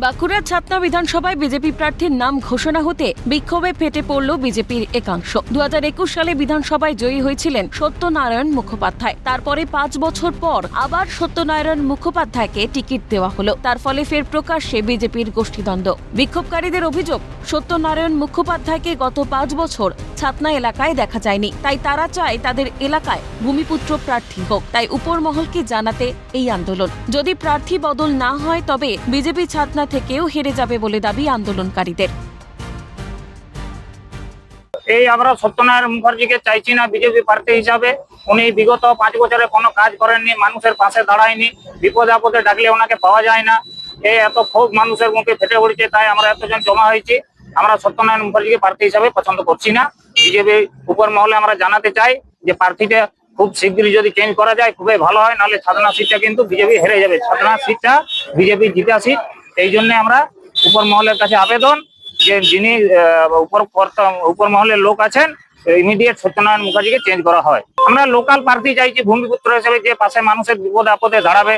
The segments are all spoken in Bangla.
বাঁকুড়ার ছাতনা বিধানসভায় বিজেপি প্রার্থীর নাম ঘোষণা হতে বিক্ষোভে ফেটে পড়ল বিজেপির একাংশ। 2021 সালে বিধানসভায় জয়ী হয়েছিলেন সত্যনারায়ণ মুখোপাধ্যায়। তারপরে 5 বছর পর আবার সত্যনারায়ণ মুখোপাধ্যায়কে টিকিট দেওয়া হলো। তার ফলে ফের প্রকাশ্যে বিজেপির গোষ্ঠীদ্বন্দ্ব। বিক্ষোভকারীদের অভিযোগ, সত্যনারায়ণ মুখোপাধ্যায়কে গত 5 বছর ছাতনা এলাকায় দেখা যায়নি, তাই তারা চায় তাদের এলাকায় ভূমিপুত্র প্রার্থী হোক। তাই উপর মহলকে জানাতে এই আন্দোলন। যদি প্রার্থী বদল না হয় তবে বিজেপি ছাতনা থেকেও হেরে যাবে বলে দাবি আন্দোলনকারীদের। এই আমরা সত্যনারায়ণ মুখার্জিকে চাইছি না বিজেপি প্রার্থী হিসাবে। উনি বিগত 5 বছরে কোনো কাজ করেননি, মানুষের পাশে দাঁড়ায়নি, বিপদে আপদে ডাকলে ওনাকে পাওয়া যায় না। এই এত ক্ষোভ মানুষের মুখে ফেটে পড়েছে, তাই আমরা এতজন জমা হয়েছি। আমরা সত্যনারায়ণ মুখার্জিকে প্রার্থী হিসাবে পছন্দ করছি না। বিজেপি উপর মহলে আমরা জানাতে চাই যে প্রার্থীটা খুব শীঘ্রই যদি চেঞ্জ করা যায় খুবই ভালো হয়, নাহলে ছাতনা সিটটা কিন্তু বিজেপি হেরে যাবে। ছাতনা সিটটা বিজেপি জিতা সিট। এই জন্য আমরা উপর মহলের কাছে আবেদন যে যিনি উপর মহলের লোক আছেন ইমিডিয়েট সত্যনারায়ণ মুখার্জিকে চেঞ্জ করা হয়। আমরা লোকাল প্রার্থী চাইছি ভূমিপুত্র হিসেবে, যে পাশে মানুষের বিপদে আপদে দাঁড়াবে,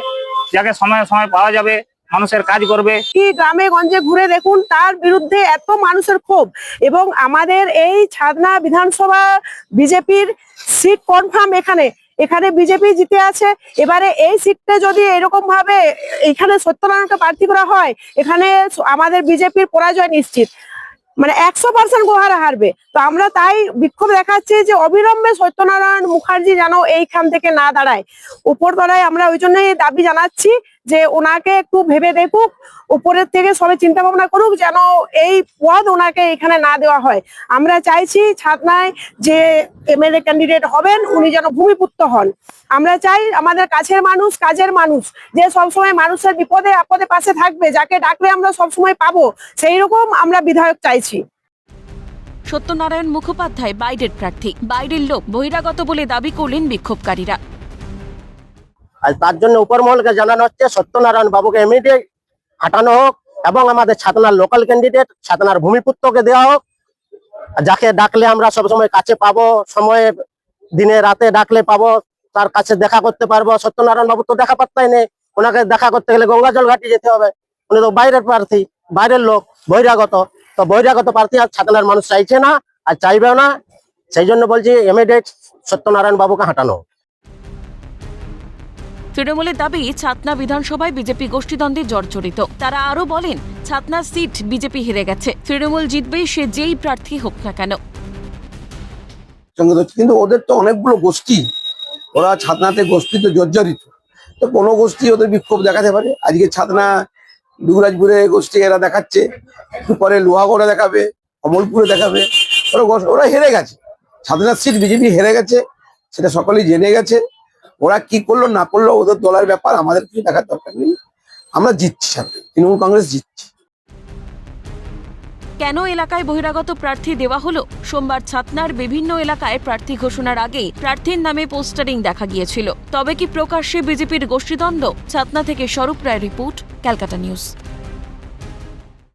যাকে সময়ে সময় পাওয়া যাবে, মানুষের কাজ করবে। কি গ্রামে গঞ্জে ঘুরে দেখুন, তার বিরুদ্ধে এত মানুষের ক্ষোভ। এবং আমাদের এই ছাতনা বিধানসভা বিজেপির সিট কনফার্ম, এখানে বিজেপি জিতে আছে। এবারে এই সিটটা যদি এরকম ভাবে এখানে সত্যনারায়ণকে প্রার্থী করা হয়, এখানে আমাদের বিজেপির পরাজয় নিশ্চিত, মানে 100% গোহারা হারবে। তো আমরা তাই বিক্ষোভ দেখাচ্ছি যে অবিলম্বে সত্যনারায়ণ মুখার্জি যেন এইখান থেকে না দাঁড়ায়। উপরতলায় আমরা ওই জন্যই দাবি জানাচ্ছি যে ওনাকে একটু ভেবে দেখুক, উপরের থেকে সবাই চিন্তা ভাবনা করুক যেন এই পদ ওনাকে এখানে না দেওয়া হয়। আমরা চাইছি ছাতনায় যে এমএলএ ক্যান্ডিডেট হবেন উনি যেন ভূমিপুত্র হন। আমরা চাই আমাদের কাছের মানুষ, কাজের মানুষ, যে সবসময় মানুষের বিপদে আপদে পাশে থাকবে, যাকে ডাকলে আমরা সবসময় পাবো, সেই রকম আমরা বিধায়ক চাইছি। সত্যনারায়ণ মুখোপাধ্যায় বাইরের প্রার্থী, বাইরের লোক, বহিরাগত বলে দাবি করলেন বিক্ষোভকারীরা। আর তার জন্য উপর মহলকে জানানো হচ্ছে সত্যনারায়ণ বাবুকে ইমিডিয়েট হাঁটানো হোক এবং আমাদের ছাতনার লোকাল ক্যান্ডিডেট ছাতনার ভূমিপুত্রকে দেওয়া হোক, যাকে ডাকলে আমরা সবসময় কাছে পাবো, সময়ে দিনে রাতে ডাকলে পাবো, তার কাছে দেখা করতে পারবো। সত্যনারায়ণ বাবু তো দেখা পাত্তাই নেই, ওনাকে দেখা করতে গেলে গঙ্গাজল ঘাটি যেতে হবে। উনি তো বাইরের প্রার্থী, বাইরের লোক, বহিরাগত। তো বহিরাগত প্রার্থী আর ছাতনার মানুষ চাইছে না আর চাইবেও না। সেই জন্য বলছি ইমিডিয়েট সত্যনারায়ণ বাবুকে হাঁটানো হোক। তৃণমূলের দাবি, ছাতনা বিধানসভায় বিজেপি গোষ্ঠীদ্বন্দ্বে জর্জরিত। তারা আরো বলেন, ছাতনা সিট বিজেপি হেরে গেছে, তৃণমূল জিতবে সে যেই প্রার্থী হোক না কেন। কিন্তু ওদের তো অনেকগুলো গোষ্ঠী, ওরা ছাতনাতে গোষ্ঠীতে জর্জরিত। তো কোনো গোষ্ঠী ওদের বিক্ষোভ দেখাতে পারে। আজকে ছাতনা দুবরাজপুরে গোষ্ঠী এরা দেখাচ্ছে, একটু পরে লোহাগড়ে দেখাবে, কমলপুরে দেখাবে। ওরা হেরে গেছে, ছাতনার সিট বিজেপি হেরে গেছে, সেটা সকলেই জেনে গেছে। ওরা কি করলো না করলো ওদের দলের ব্যাপার, আমাদের কিছু দেখার দরকার নেই। আমরা জিতছি, সাথে তৃণমূল কংগ্রেস জিতছি। কেন এলাকায় বহিরাগত প্রার্থী দেওয়া হলো? সোমবার ছাতনার বিভিন্ন এলাকায় প্রার্থী ঘোষণার আগে প্রার্থীর নামে পোস্টারিং দেখা গিয়েছিল। তবে কি প্রকাশ্যে বিজেপির গোষ্ঠীদ্বন্দ্ব? ছাতনা থেকে স্বরূপ রায় রিপোর্ট, ক্যালকাটা নিউজ।